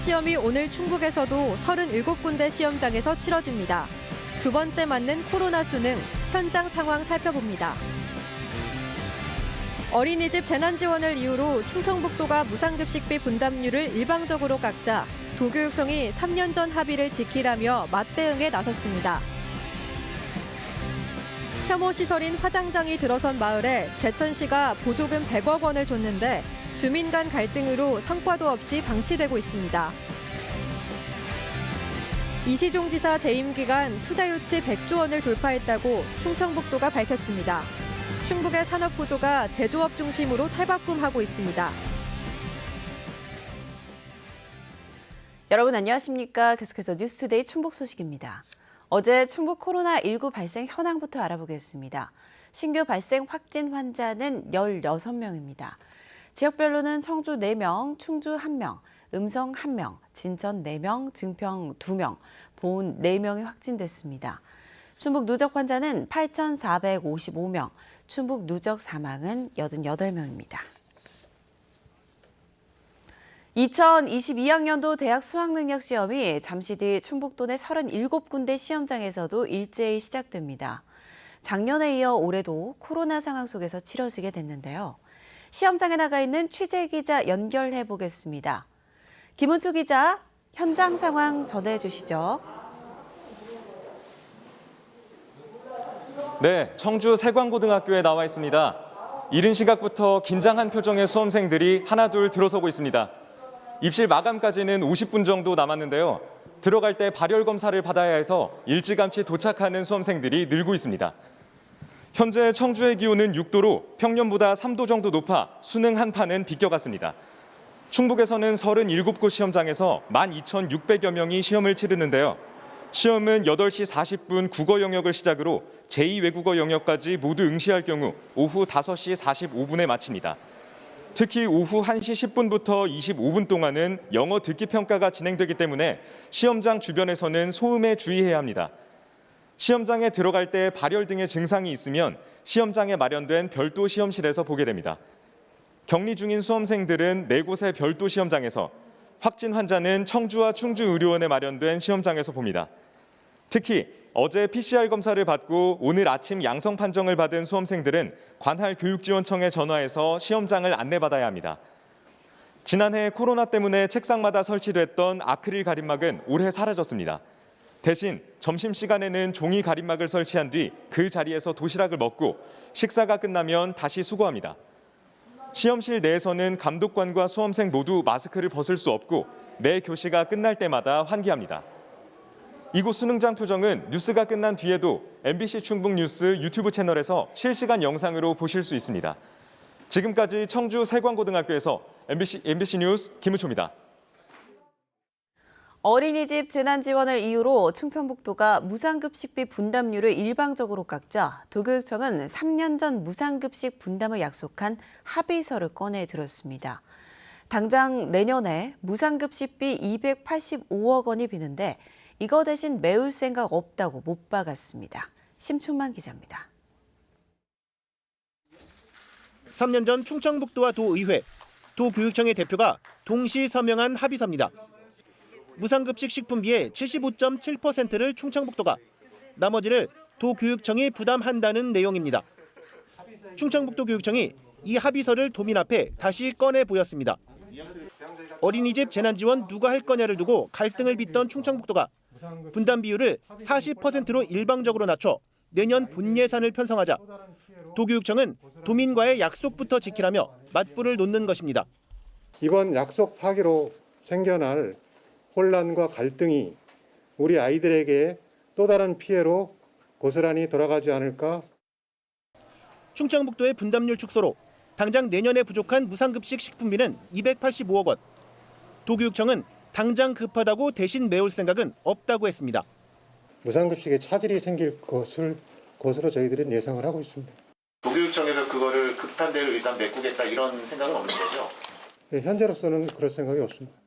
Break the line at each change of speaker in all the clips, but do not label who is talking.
시험이 오늘 충북에서도 37군데 시험장에서 치러집니다. 두 번째 맞는 코로나 수능, 현장 상황 살펴봅니다. 어린이집 재난지원을 이유로 충청북도가 무상급식비 분담률을 일방적으로 깎자 도교육청이 3년 전 합의를 지키라며 맞대응에 나섰습니다. 혐오 시설인 화장장이 들어선 마을에 제천시가 보조금 100억 원을 줬는데 주민 간 갈등으로 성과도 없이 방치되고 있습니다. 이시종 지사 재임 기간 투자 유치 100조 원을 돌파했다고 충청북도가 밝혔습니다. 충북의 산업 구조가 제조업 중심으로 탈바꿈하고 있습니다.
여러분 안녕하십니까? 계속해서 뉴스투데이 충북 소식입니다. 어제 충북 코로나19 발생 현황부터 알아보겠습니다. 신규 발생 확진 환자는 16명입니다. 지역별로는 청주 4명, 충주 1명, 음성 1명, 진천 4명, 증평 2명, 보은 4명이 확진됐습니다. 충북 누적 환자는 8,455명, 충북 누적 사망은 88명입니다. 2022학년도 대학 수학능력 시험이 잠시 뒤 충북도 내 37군데 시험장에서도 일제히 시작됩니다. 작년에 이어 올해도 코로나 상황 속에서 치러지게 됐는데요. 시험장에 나가 있는 취재 기자 연결해 보겠습니다. 김은초 기자, 현장 상황 전해 주시죠.
네, 청주 세광고등학교에 나와 있습니다. 이른 시각부터 긴장한 표정의 수험생들이 하나둘 들어서고 있습니다. 입실 마감까지는 50분 정도 남았는데요. 들어갈 때 발열 검사를 받아야 해서 일찌감치 도착하는 수험생들이 늘고 있습니다. 현재 청주의 기온은 6도로 평년보다 3도 정도 높아 수능 한파는 비껴갔습니다. 충북에서는 37곳 시험장에서 12,600여 명이 시험을 치르는데요. 시험은 8시 40분 국어 영역을 시작으로 제2외국어 영역까지 모두 응시할 경우 오후 5시 45분에 마칩니다. 특히 오후 1시 10분부터 25분 동안은 영어 듣기 평가가 진행되기 때문에 시험장 주변에서는 소음에 주의해야 합니다. 시험장에 들어갈 때 발열 등의 증상이 있으면 시험장에 마련된 별도 시험실에서 보게 됩니다. 격리 중인 수험생들은 4곳의 별도 시험장에서, 확진 환자는 청주와 충주의료원에 마련된 시험장에서 봅니다. 특히 어제 PCR 검사를 받고 오늘 아침 양성 판정을 받은 수험생들은 관할 교육지원청에 전화해서 시험장을 안내받아야 합니다. 지난해 코로나 때문에 책상마다 설치됐던 아크릴 가림막은 올해 사라졌습니다. 대신 점심시간에는 종이 가림막을 설치한 뒤 그 자리에서 도시락을 먹고 식사가 끝나면 다시 수거합니다. 시험실 내에서는 감독관과 수험생 모두 마스크를 벗을 수 없고 매 교시가 끝날 때마다 환기합니다. 이곳 수능장 표정은 뉴스가 끝난 뒤에도 MBC 충북 뉴스 유튜브 채널에서 실시간 영상으로 보실 수 있습니다. 지금까지 청주 세광고등학교에서 MBC 뉴스 김우초입니다.
어린이집 재난지원을 이유로 충청북도가 무상급식비 분담률을 일방적으로 깎자 도교육청은 3년 전 무상급식 분담을 약속한 합의서를 꺼내 들었습니다. 당장 내년에 무상급식비 285억 원이 비는데 이거 대신 메울 생각 없다고 못 박았습니다. 심충만 기자입니다.
3년 전 충청북도와 도의회, 도교육청의 대표가 동시 서명한 합의서입니다. 무상급식 식품비의 75.7%를 충청북도가, 나머지를 도교육청이 부담한다는 내용입니다. 충청북도 교육청이 이 합의서를 도민 앞에 다시 꺼내 보였습니다. 어린이집 재난지원 누가 할 거냐를 두고 갈등을 빚던 충청북도가 분담 비율을 40%로 일방적으로 낮춰 내년 본 예산을 편성하자 도교육청은 도민과의 약속부터 지키라며 맞불을 놓는 것입니다.
이번 약속 파기로 생겨날 혼란과 갈등이 우리 아이들에게 또 다른 피해로 고스란히 돌아가지 않을까?
충청북도의 분담률 축소로 당장 내년에 부족한 무상급식 식품비는 285억 원. 도교육청은 당장 급하다고 대신 메울 생각은 없다고 했습니다.
무상급식에 차질이 생길 것으로 저희들은 예상을 하고 있습니다.
도교육청에서 그거를 급탄대를 일단 메꾸겠다 이런 생각은 없는 거죠?
네, 현재로서는 그럴 생각이 없습니다.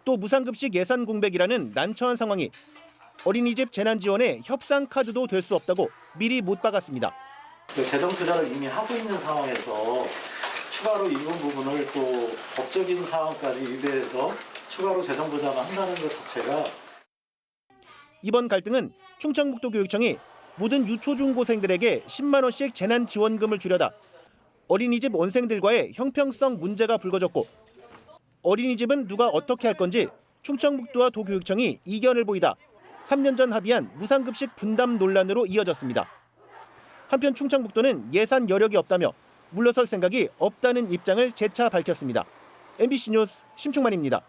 또 무상급식 예산 공백이라는 난처한 상황이 어린이집 재난지원의 협상 카드도 될 수 없다고 미리 못 박았습니다.
재정 투자를 이미 하고 있는 상황에서 추가로 일부 부분을 또 법적인 상황까지 유배해서
추가로 재정 부담을 한다는 것 자체가
이번 갈등은 충청북도 교육청이 모든 유초중고생들에게 10만 원씩 재난지원금을 주려다 어린이집 원생들과의 형평성 문제가 불거졌고 어린이집은 누가 어떻게 할 건지 충청북도와 도교육청이 이견을 보이다 3년 전 합의한 무상급식 분담 논란으로 이어졌습니다. 한편 충청북도는 예산 여력이 없다며 물러설 생각이 없다는 입장을 재차 밝혔습니다. MBC 뉴스 심충만입니다.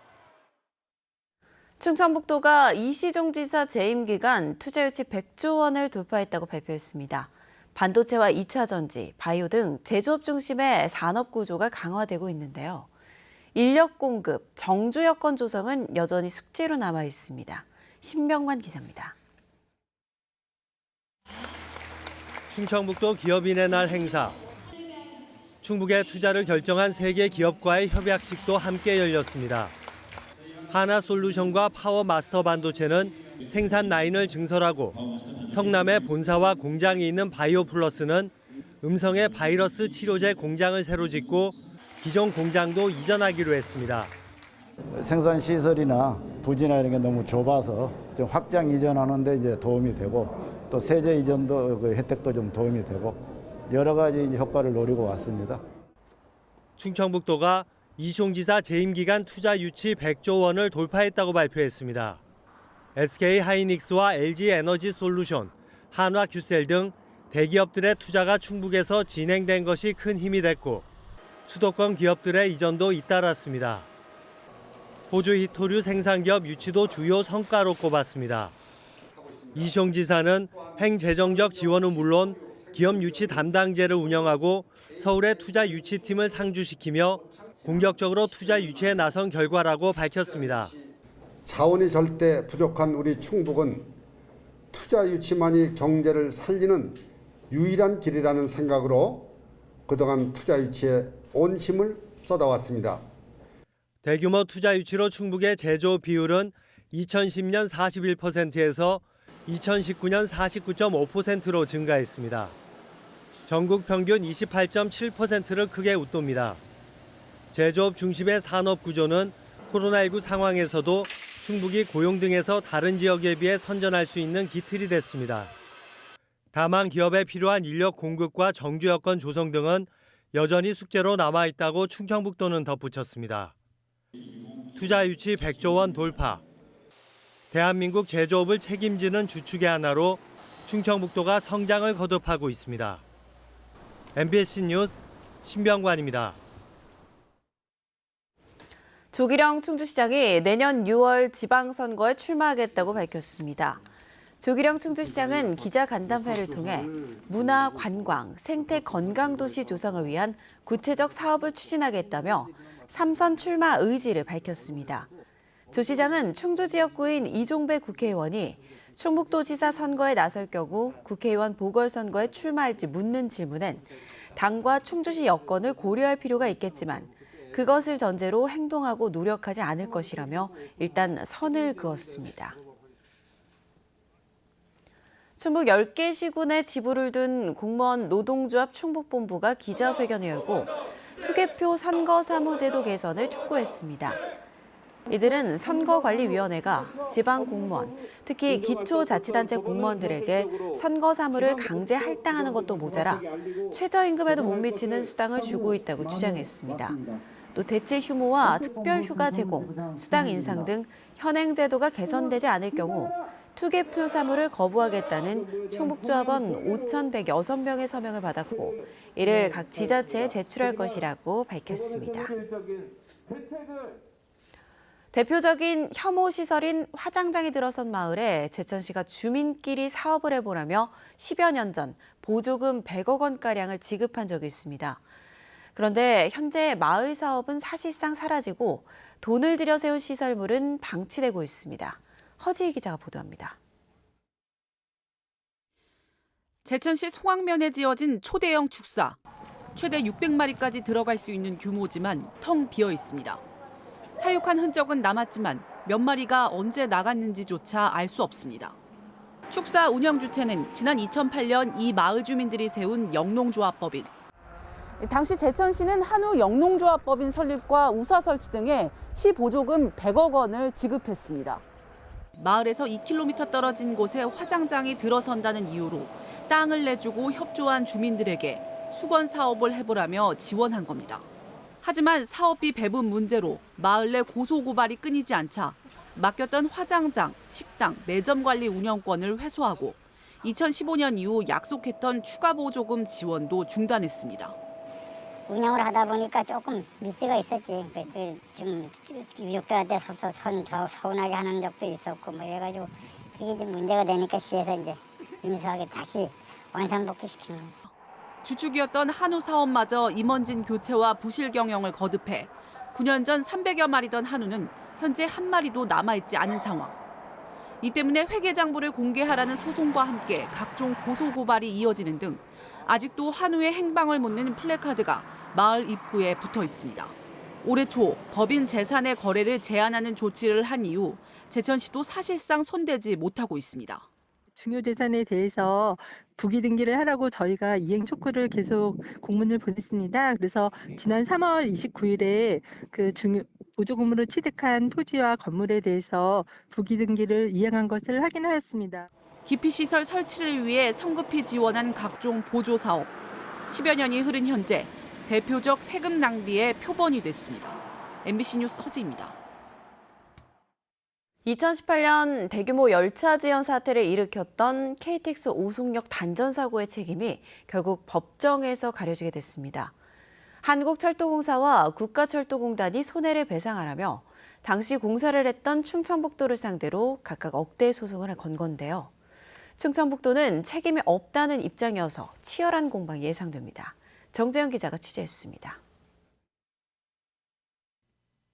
충청북도가 이시종 지사 재임 기간 투자 유치 100조 원을 돌파했다고 발표했습니다. 반도체와 2차 전지, 바이오 등 제조업 중심의 산업 구조가 강화되고 있는데요. 인력 공급, 정주 여건 조성은 여전히 숙제로 남아 있습니다. 신병관 기자입니다.
충청북도 기업인의 날 행사. 충북에 투자를 결정한 세계 기업과의 협약식도 함께 열렸습니다. 하나솔루션과 파워마스터 반도체는 생산 라인을 증설하고 성남에 본사와 공장이 있는 바이오플러스는 음성의 바이러스 치료제 공장을 새로 짓고 기존 공장도 이전하기로 했습니다.
생산 시설이나 부지나 이런 게 너무 좁아서 좀 확장 이전하는 데 이제 도움이 되고 또 세제 이전도 그 혜택도 좀 도움이 되고 여러 가지 이제 효과를 노리고 왔습니다.
충청북도가 이시종 지사 재임 기간 투자 유치 100조 원을 돌파했다고 발표했습니다. SK 하이닉스와 LG 에너지 솔루션, 한화 큐셀 등 대기업들의 투자가 충북에서 진행된 것이 큰 힘이 됐고 수도권 기업들의 이전도 잇따랐습니다. 호주 히토류 생산기업 유치도 주요 성과로 꼽았습니다. 이시종 지사는 행재정적 지원은 물론 기업 유치 담당제를 운영하고 서울의 투자 유치팀을 상주시키며 공격적으로 투자 유치에 나선 결과라고 밝혔습니다.
자원이 절대 부족한 우리 충북은 투자 유치만이 경제를 살리는 유일한 길이라는 생각으로 그동안 투자 유치에 온 힘을 쏟아왔습니다.
대규모 투자 유치로 충북의 제조업 비율은 2010년 41%에서 2019년 49.5%로 증가했습니다. 전국 평균 28.7%를 크게 웃돕니다. 제조업 중심의 산업 구조는 코로나19 상황에서도 충북이 고용 등에서 다른 지역에 비해 선전할 수 있는 기틀이 됐습니다. 다만 기업에 필요한 인력 공급과 정주 여건 조성 등은 여전히 숙제로 남아있다고 충청북도는 덧붙였습니다. 투자 유치 100조 원 돌파. 대한민국 제조업을 책임지는 주축의 하나로 충청북도가 성장을 거듭하고 있습니다. MBC 뉴스 신병관입니다.
조기령 충주시장이 내년 6월 지방선거에 출마하겠다고 밝혔습니다. 조기령 충주시장은 기자간담회를 통해 문화, 관광, 생태, 건강도시 조성을 위한 구체적 사업을 추진하겠다며 3선 출마 의지를 밝혔습니다. 조 시장은 충주 지역구인 이종배 국회의원이 충북도지사 선거에 나설 경우 국회의원 보궐선거에 출마할지 묻는 질문엔 당과 충주시 여건을 고려할 필요가 있겠지만 그것을 전제로 행동하고 노력하지 않을 것이라며 일단 선을 그었습니다. 충북 10개 시군에 지부를 둔 공무원 노동조합 충북본부가 기자회견을 열고 투개표 선거사무제도 개선을 촉구했습니다. 이들은 선거관리위원회가 지방공무원, 특히 기초자치단체 공무원들에게 선거사무를 강제 할당하는 것도 모자라 최저임금에도 못 미치는 수당을 주고 있다고 주장했습니다. 또 대체 휴무와 특별휴가 제공, 수당 인상 등 현행 제도가 개선되지 않을 경우 투개표 사무를 거부하겠다는 충북조합원 5,106명의 서명을 받았고 이를 각 지자체에 제출할 것이라고 밝혔습니다. 대표적인 혐오 시설인 화장장이 들어선 마을에 제천시가 주민끼리 사업을 해보라며 10여 년 전 보조금 100억 원가량을 지급한 적이 있습니다. 그런데 현재 마을 사업은 사실상 사라지고 돈을 들여 세운 시설물은 방치되고 있습니다. 허지희 기자가 보도합니다.
제천시 송악면에 지어진 초대형 축사. 최대 600마리까지 들어갈 수 있는 규모지만 텅 비어 있습니다. 사육한 흔적은 남았지만 몇 마리가 언제 나갔는지조차 알 수 없습니다. 축사 운영 주체는 지난 2008년 이 마을 주민들이 세운 영농조합법인. 당시 제천시는 한우 영농조합법인 설립과 우사 설치 등의 시 보조금 100억 원을 지급했습니다. 마을에서 2km 떨어진 곳에 화장장이 들어선다는 이유로 땅을 내주고 협조한 주민들에게 수건 사업을 해보라며 지원한 겁니다. 하지만 사업비 배분 문제로 마을 내 고소고발이 끊이지 않자 맡겼던 화장장, 식당, 매점 관리 운영권을 회수하고 2015년 이후 약속했던 추가 보조금 지원도 중단했습니다.
운영을 하다 보니까 조금 미스가 있었지. 그래서 좀 유족들한테 서운하게 하는 적도 있었고 뭐 이래가지고 그게 좀 문제가 되니까 시에서 이제 인수하게 다시 원상복귀시키는 거예요.
주축이었던 한우 사업마저 임원진 교체와 부실 경영을 거듭해 9년 전 300여 마리던 한우는 현재 한 마리도 남아있지 않은 상황. 이 때문에 회계장부를 공개하라는 소송과 함께 각종 고소고발이 이어지는 등 아직도 한우의 행방을 묻는 플래카드가 마을 입구에 붙어 있습니다. 올해 초 법인 재산의 거래를 제한하는 조치를 한 이후 제천시도 사실상 손대지 못하고 있습니다.
중요재산에 대해서 부기 등기를 하라고 저희가 이행 촉구를 계속 공문을 보냈습니다. 그래서 지난 3월 29일에 그 보조금으로 취득한 토지와 건물에 대해서 부기 등기를 이행한 것을 확인하였습니다.
기피시설 설치를 위해 성급히 지원한 각종 보조 사업. 10여 년이 흐른 현재 대표적 세금 낭비의 표본이 됐습니다. MBC 뉴스 허지입니다.
2018년 대규모 열차 지연 사태를 일으켰던 KTX 오송역 단전 사고의 책임이 결국 법정에서 가려지게 됐습니다. 한국철도공사와 국가철도공단이 손해를 배상하라며 당시 공사를 했던 충청북도를 상대로 각각 억대 소송을 건 건데요. 충청북도는 책임이 없다는 입장이어서 치열한 공방이 예상됩니다. 정재현 기자가 취재했습니다.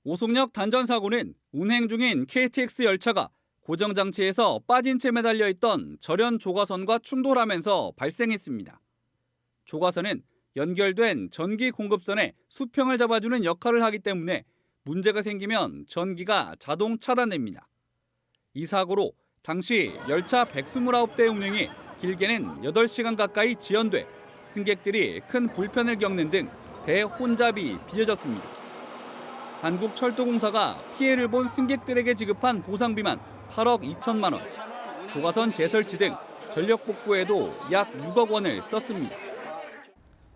오송역 단전 사고는 운행 중인 KTX 열차가 고정장치에서 빠진 채 매달려 있던 절연 조가선과 충돌하면서 발생했습니다. 조가선은 연결된 전기 공급선에 수평을 잡아주는 역할을 하기 때문에 문제가 생기면 전기가 자동 차단됩니다. 이 사고로 당시 열차 129대 운행이 길게는 8시간 가까이 지연돼 승객들이 큰 불편을 겪는 등 대혼잡이 빚어졌습니다. 한국철도공사가 피해를 본 승객들에게 지급한 보상비만 8억 2천만 원, 조가선 재설치 등 전력 복구에도 약 6억 원을 썼습니다.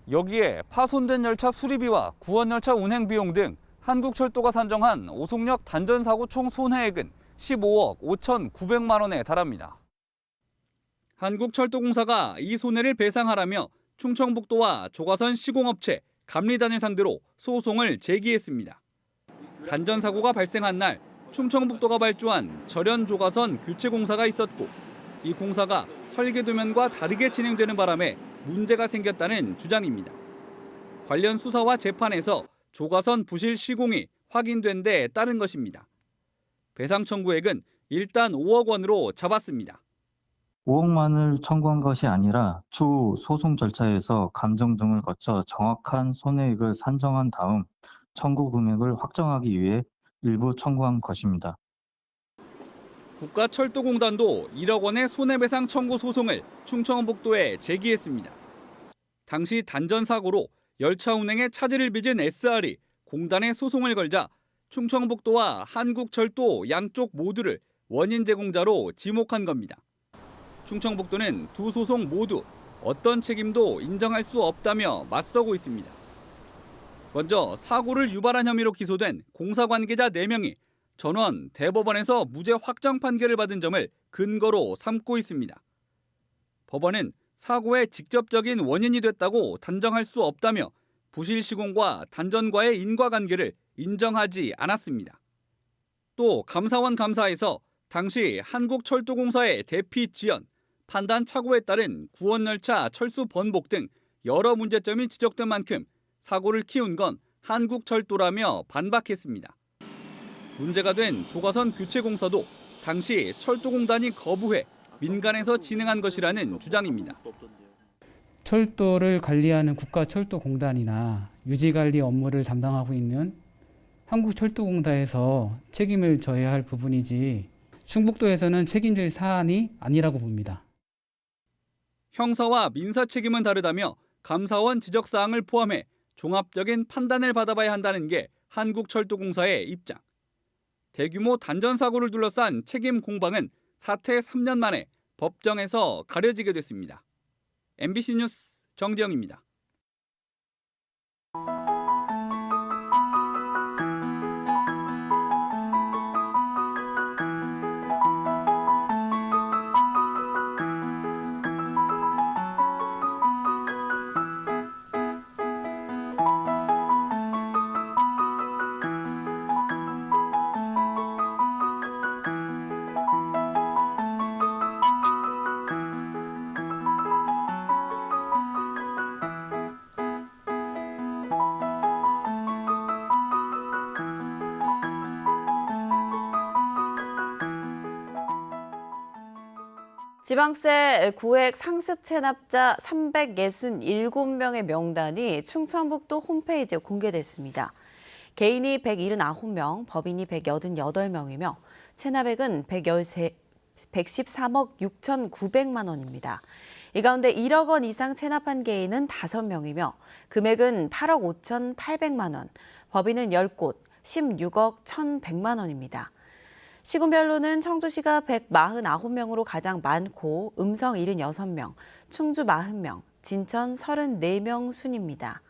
여기에 파손된 열차 수리비와 구원 열차 운행 비용 등 한국철도가 산정한 오송역 단전 사고 총 손해액은 15억 5,900만 원에 달합니다. 한국철도공사가 이 손해를 배상하라며 충청북도와 조가선 시공업체, 감리단을 상대로 소송을 제기했습니다. 단전 사고가 발생한 날 충청북도가 발주한 절연 조가선 교체 공사가 있었고 이 공사가 설계도면과 다르게 진행되는 바람에 문제가 생겼다는 주장입니다. 관련 수사와 재판에서 조가선 부실 시공이 확인된 데 따른 것입니다. 배상 청구액은 일단 5억 원으로 잡았습니다.
5억만을 청구한 것이 아니라 추후 소송 절차에서 감정 등을 거쳐 정확한 손해액을 산정한 다음 청구 금액을 확정하기 위해 일부 청구한 것입니다.
국가철도공단도 1억 원의 손해배상 청구 소송을 충청북도에 제기했습니다. 당시 단전 사고로 열차 운행에 차질을 빚은 SR이 공단에 소송을 걸자 충청북도와 한국철도 양쪽 모두를 원인 제공자로 지목한 겁니다. 충청북도는 두 소송 모두 어떤 책임도 인정할 수 없다며 맞서고 있습니다. 먼저 사고를 유발한 혐의로 기소된 공사 관계자 4명이 전원 대법원에서 무죄 확정 판결을 받은 점을 근거로 삼고 있습니다. 법원은 사고의 직접적인 원인이 됐다고 단정할 수 없다며 부실 시공과 단전과의 인과관계를 인정하지 않았습니다. 또 감사원 감사에서 당시 한국철도공사의 대피 지연, 판단 착오에 따른 구원열차 철수 번복 등 여러 문제점이 지적된 만큼 사고를 키운 건 한국철도라며 반박했습니다. 문제가 된 조가선 교체 공사도 당시 철도공단이 거부해 민간에서 진행한 것이라는 주장입니다.
철도를 관리하는 국가철도공단이나 유지관리 업무를 담당하고 있는 한국철도공단에서 책임을 져야 할 부분이지 충북도에서는 책임질 사안이 아니라고 봅니다.
형사와 민사 책임은 다르다며 감사원 지적사항을 포함해 종합적인 판단을 받아봐야 한다는 게 한국철도공사의 입장. 대규모 단전 사고를 둘러싼 책임 공방은 사퇴 3년 만에 법정에서 가려지게 됐습니다. MBC 뉴스 정지영입니다.
지방세 고액 상습 체납자 367명의 명단이 충청북도 홈페이지에 공개됐습니다. 개인이 179명, 법인이 188명이며 체납액은 113억 6,900만 원입니다. 이 가운데 1억 원 이상 체납한 개인은 5명이며 금액은 8억 5,800만 원, 법인은 10곳, 16억 1,100만 원입니다. 시군별로는 청주시가 149명으로 가장 많고 음성 76명, 충주 40명, 진천 34명 순입니다.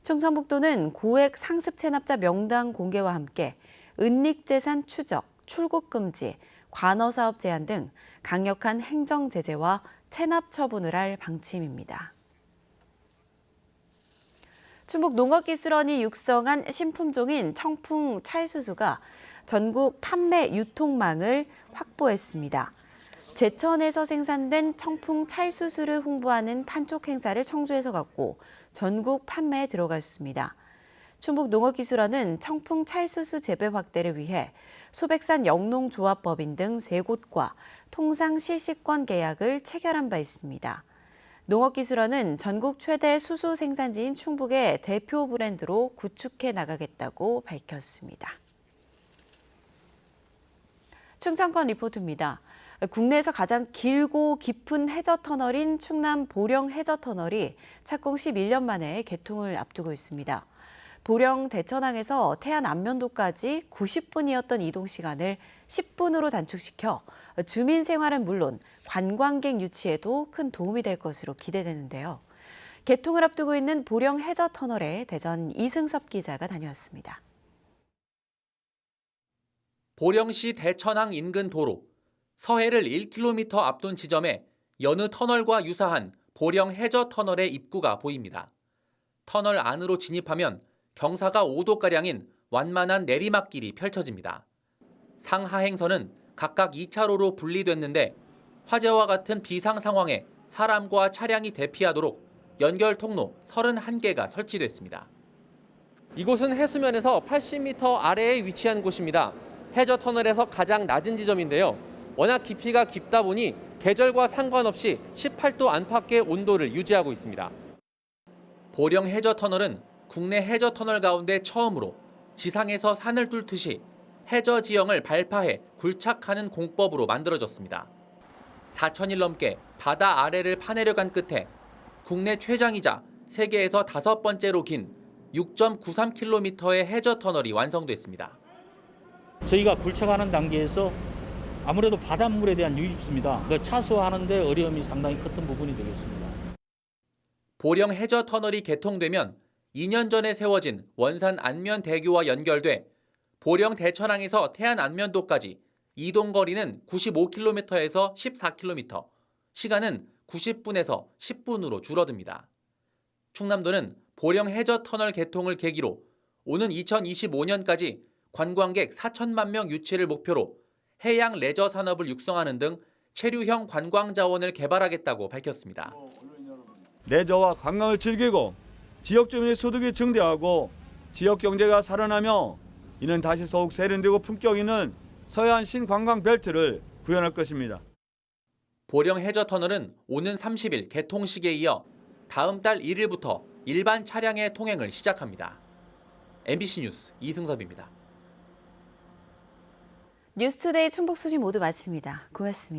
충청북도는 고액 상습 체납자 명단 공개와 함께 은닉재산 추적, 출국 금지, 관어사업 제한 등 강력한 행정 제재와 체납 처분을 할 방침입니다. 충북농업기술원이 육성한 신품종인 청풍 찰수수가 전국 판매 유통망을 확보했습니다. 제천에서 생산된 청풍 찰수수를 홍보하는 판촉 행사를 청주에서 갖고 전국 판매에 들어갔습니다. 충북농업기술원은 청풍 찰수수 재배 확대를 위해 소백산 영농조합법인 등 3곳과 통상 실시권 계약을 체결한 바 있습니다. 농업기술원은 전국 최대 수수 생산지인 충북의 대표 브랜드로 구축해 나가겠다고 밝혔습니다. 충청권 리포트입니다. 국내에서 가장 길고 깊은 해저터널인 충남 보령 해저터널이 착공 11년 만에 개통을 앞두고 있습니다. 보령 대천항에서 태안 안면도까지 90분이었던 이동 시간을 10분으로 단축시켜 주민 생활은 물론 관광객 유치에도 큰 도움이 될 것으로 기대되는데요. 개통을 앞두고 있는 보령 해저터널에 대전 이승섭 기자가 다녀왔습니다.
보령시 대천항 인근 도로, 서해를 1km 앞둔 지점에 여느 터널과 유사한 보령 해저터널의 입구가 보입니다. 터널 안으로 진입하면 경사가 5도가량인 완만한 내리막길이 펼쳐집니다. 상하행선은 각각 2차로로 분리됐는데 화재와 같은 비상 상황에 사람과 차량이 대피하도록 연결 통로 31개가 설치됐습니다. 이곳은 해수면에서 80m 아래에 위치한 곳입니다. 해저터널에서 가장 낮은 지점인데요. 워낙 깊이가 깊다 보니 계절과 상관없이 18도 안팎의 온도를 유지하고 있습니다. 보령 해저터널은 국내 해저터널 가운데 처음으로 지상에서 산을 뚫듯이 해저 지형을 발파해 굴착하는 공법으로 만들어졌습니다. 4,000일 넘게 바다 아래를 파내려간 끝에 국내 최장이자 세계에서 5번째로 긴 6.93km의 해저터널이 완성됐습니다.
저희가 굴착하는 단계에서 아무래도 바닷물에 대한 유입수입니다. 차수하는 데 어려움이 상당히 컸던 부분이 되겠습니다.
보령 해저터널이 개통되면 2년 전에 세워진 원산 안면대교와 연결돼 보령 대천항에서 태안 안면도까지 이동 거리는 95km에서 14km, 시간은 90분에서 10분으로 줄어듭니다. 충남도는 보령 해저터널 개통을 계기로 오는 2025년까지 관광객 4천만 명 유치를 목표로 해양 레저 산업을 육성하는 등 체류형 관광 자원을 개발하겠다고 밝혔습니다.
레저와 관광을 즐기고 지역 주민의 소득이 증대하고 지역 경제가 살아나며 이는 다시 더욱 세련되고 품격 있는 서해안 신관광 벨트를 구현할 것입니다.
보령 해저터널은 오는 30일 개통식에 이어 다음 달 1일부터 일반 차량의 통행을 시작합니다. MBC 뉴스 이승섭입니다.
뉴스투데이 충북 소식 모두 마칩니다. 고맙습니다.